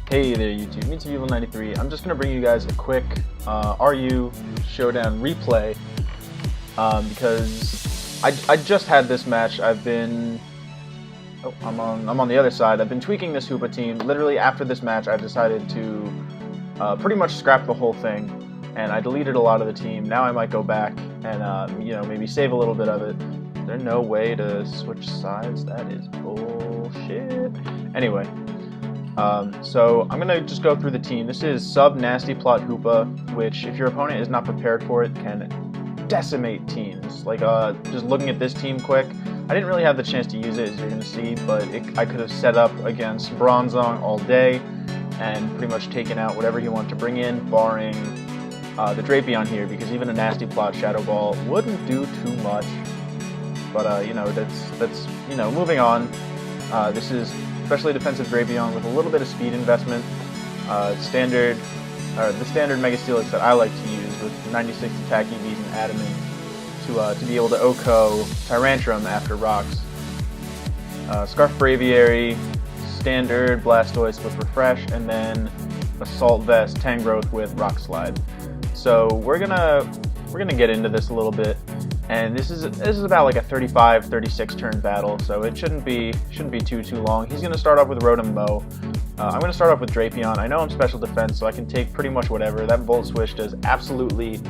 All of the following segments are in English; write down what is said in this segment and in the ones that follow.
Hey there YouTube, MeTooEvil93. I'm just going to bring you guys a quick RU Showdown replay because I just had this match. I'm on the other side. I've been tweaking this Hoopa team. Literally after this match I've decided to pretty much scrap the whole thing, and I deleted a lot of the team. Now I might go back and maybe save a little bit of it. Is there no way to switch sides? That is bullshit. Anyway. So I'm going to just go through the team. This is sub nasty plot Hoopa, which if your opponent is not prepared for it can decimate teams. Like just looking at this team quick, I didn't really have the chance to use it, as you're going to see, but I could have set up against Bronzong all day and pretty much taken out whatever he wanted to bring in, barring the Drapion here, because even a nasty plot Shadow Ball wouldn't do too much. But that's moving on. This is especially defensive Drapion with a little bit of speed investment. The standard Mega Steelix that I like to use with 96 attack EVs and Adamant to be able to OHKO Tyrantrum after rocks. Scarf Braviary, standard Blastoise with Refresh, and then Assault Vest Tangrowth with Rock Slide. So we're gonna get into this a little bit. And this is about like a 35-36 turn battle, so it shouldn't be too long. He's going to start off with Rotom Mow. I'm going to start off with Drapion. I know I'm special defense, so I can take pretty much whatever. That Volt Switch does absolutely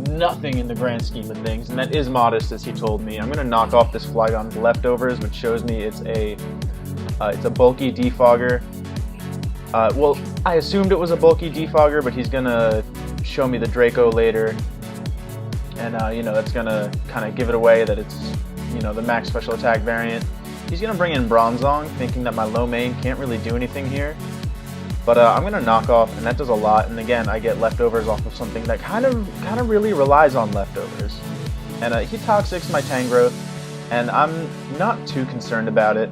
nothing in the grand scheme of things, and that is modest, as he told me. I'm going to knock off this Flygon Leftovers, which shows me it's a bulky Defogger. Well, I assumed it was a bulky Defogger, but he's going to show me the Draco later. And, that's going to kind of give it away that it's, the max special attack variant. He's going to bring in Bronzong, thinking that my low main can't really do anything here. But I'm going to knock off, and that does a lot. And again, I get leftovers off of something that kind of really relies on leftovers. And he Toxics my Tangrowth, and I'm not too concerned about it.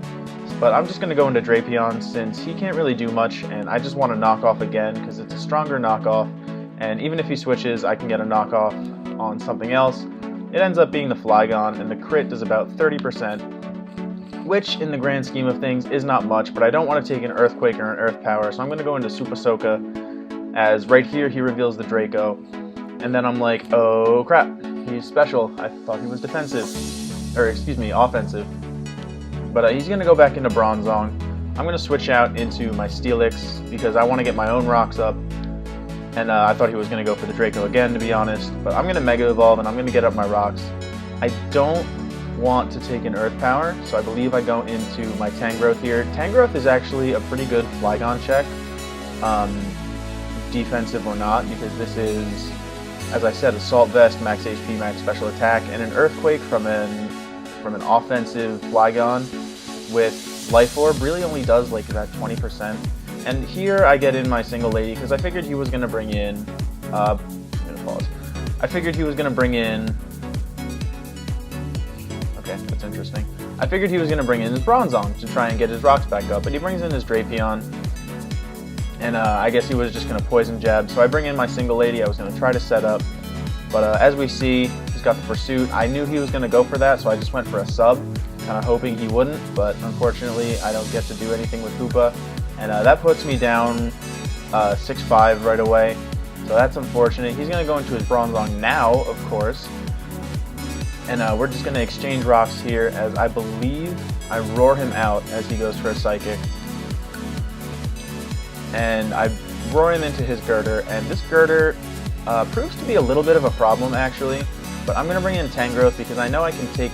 But I'm just going to go into Drapion, since he can't really do much, and I just want to knock off again, because it's a stronger knockoff. And even if he switches, I can get a knockoff on something else. It ends up being the Flygon, and the crit does about 30%, which in the grand scheme of things is not much, but I don't want to take an Earthquake or an Earth Power, so I'm going to go into Super Soka, as right here he reveals the Draco, and then I'm like, oh crap, he's special. I thought he was defensive, or excuse me, offensive. But he's going to go back into Bronzong. I'm going to switch out into my Steelix, because I want to get my own rocks up. And I thought he was going to go for the Draco again, to be honest. But I'm going to Mega Evolve, and I'm going to get up my rocks. I don't want to take an Earth Power, so I believe I go into my Tangrowth here. Tangrowth is actually a pretty good Flygon check, defensive or not, because this is, as I said, Assault Vest, max HP, max special attack, and an Earthquake from an offensive Flygon with Life Orb really only does like that 20%. And here I get in my single lady, because I figured he was going to bring in, I'm going to pause. I figured he was going to bring in, okay, that's interesting. I figured he was going to bring in his Bronzong to try and get his rocks back up, but he brings in his Drapion, and I guess he was just going to Poison Jab. So I bring in my single lady. I was going to try to set up, but as we see, he's got the Pursuit. I knew he was going to go for that, so I just went for a sub, kind of hoping he wouldn't, but unfortunately I don't get to do anything with Hoopa. And that puts me down 6-5 right away, so that's unfortunate. He's going to go into his Bronzong now, of course, and we're just going to exchange rocks here, as I believe I roar him out as he goes for a Psychic. And I roar him into his Girder, and this Girder proves to be a little bit of a problem, actually, but I'm going to bring in Tangrowth, because I know I can take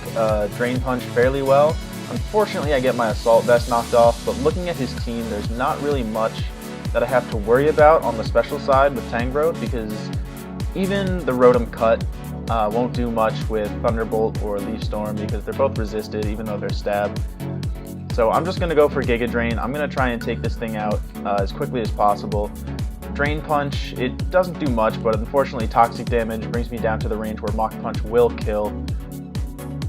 Drain Punch fairly well. Unfortunately, I get my Assault Vest knocked off, but looking at his team, there's not really much that I have to worry about on the special side with Tangrowth, because even the Rotom Cut won't do much with Thunderbolt or Leaf Storm, because they're both resisted, even though they're Stab. So I'm just going to go for Giga Drain. I'm going to try and take this thing out as quickly as possible. Drain Punch, it doesn't do much, but unfortunately Toxic Damage brings me down to the range where Mach Punch will kill.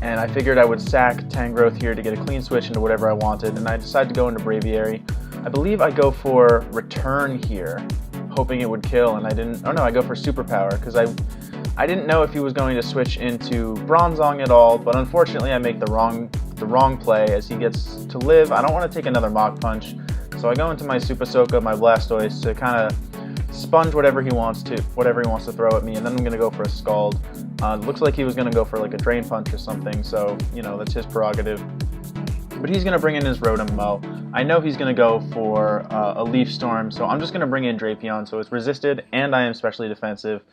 And I figured I would sack Tangrowth here to get a clean switch into whatever I wanted, and I decided to go into Braviary. I believe I go for Return here, hoping it would kill, and I didn't. Oh no, I go for Superpower, because I didn't know if he was going to switch into Bronzong at all, but unfortunately I make the wrong play as he gets to live. I don't want to take another Mach Punch. So I go into my Super Soaker, my Blastoise, to kind of sponge whatever he wants to throw at me, and then I'm gonna go for a Scald. Looks like he was gonna go for like a Drain Punch or something, so you know that's his prerogative. But he's gonna bring in his Rotom Mow. I know he's gonna go for a Leaf Storm, so I'm just gonna bring in Drapion, so it's resisted, and I am specially defensive.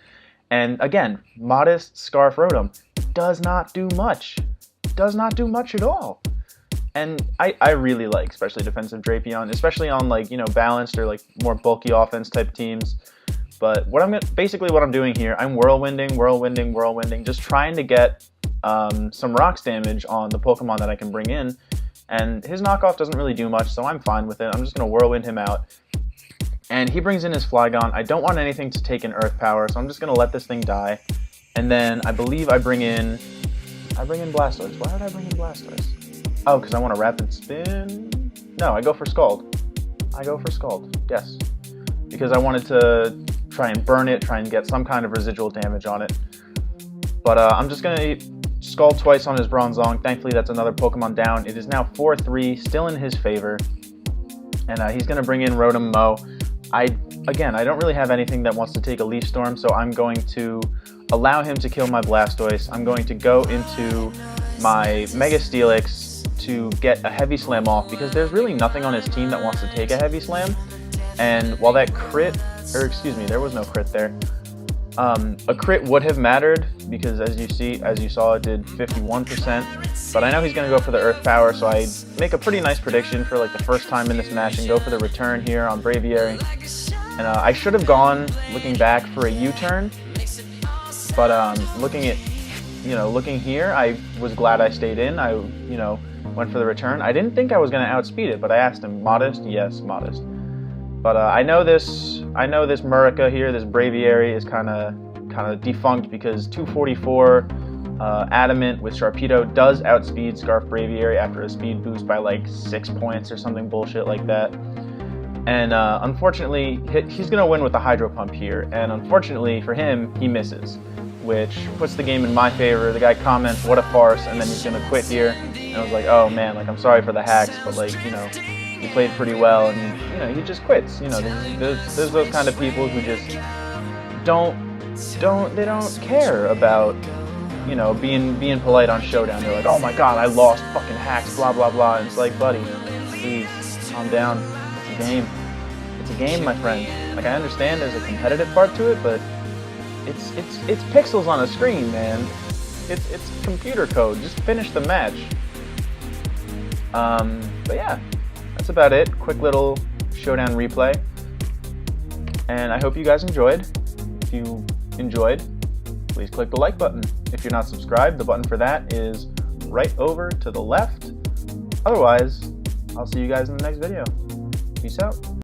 And again, modest Scarf Rotom does not do much. Does not do much at all. And I really like specially defensive Drapion, especially on like, you know, balanced or like more bulky offense type teams. But basically what I'm doing here, I'm whirlwinding, just trying to get some rocks damage on the Pokemon that I can bring in. And his knockoff doesn't really do much, so I'm fine with it. I'm just gonna whirlwind him out. And he brings in his Flygon. I don't want anything to take an Earth Power, so I'm just gonna let this thing die. And then I believe I bring in Blastoise. Why did I bring in Blastoise? Oh, because I want a Rapid Spin? No, I go for Scald. Yes. Because I wanted to try and burn it, try and get some kind of residual damage on it. But I'm just going to Scald twice on his Bronzong. Thankfully, that's another Pokemon down. It is now 4-3, still in his favor. And he's going to bring in Rotom Mow. Again, I don't really have anything that wants to take a Leaf Storm, so I'm going to allow him to kill my Blastoise. I'm going to go into my Mega Steelix to get a Heavy Slam off, because there's really nothing on his team that wants to take a Heavy Slam. And while that crit, or excuse me, there was no crit there. A crit would have mattered, because as you saw, it did 51%. But I know he's going to go for the Earth Power, so I make a pretty nice prediction for like the first time in this match and go for the return here on Braviary. And I should have gone, looking back, for a U-turn. But looking here, I was glad I stayed in. I, went for the return. I didn't think I was going to outspeed it, but I asked him, modest? Yes, modest. But I know this Murica here, this Braviary, is kind of defunct, because 244 Adamant with Sharpedo does outspeed Scarf Braviary after a speed boost by like 6 points or something bullshit like that. And unfortunately, he's going to win with the Hydro Pump here, and unfortunately for him, he misses, which puts the game in my favor. The guy comments, "What a farce," and then he's going to quit here. And I was like, oh man, like I'm sorry for the hacks, but like, he played pretty well, and he just quits. There's those kind of people who just don't care about being polite on Showdown. They're like, oh my god, I lost, fucking hacks, blah blah blah. And it's like, buddy, please calm down. It's a game. It's a game, my friend. Like, I understand there's a competitive part to it, but it's pixels on a screen, man. It's computer code. Just finish the match. But yeah, that's about it. Quick little Showdown replay. And I hope you guys enjoyed. If you enjoyed, please click the like button. If you're not subscribed, the button for that is right over to the left. Otherwise, I'll see you guys in the next video. Peace out.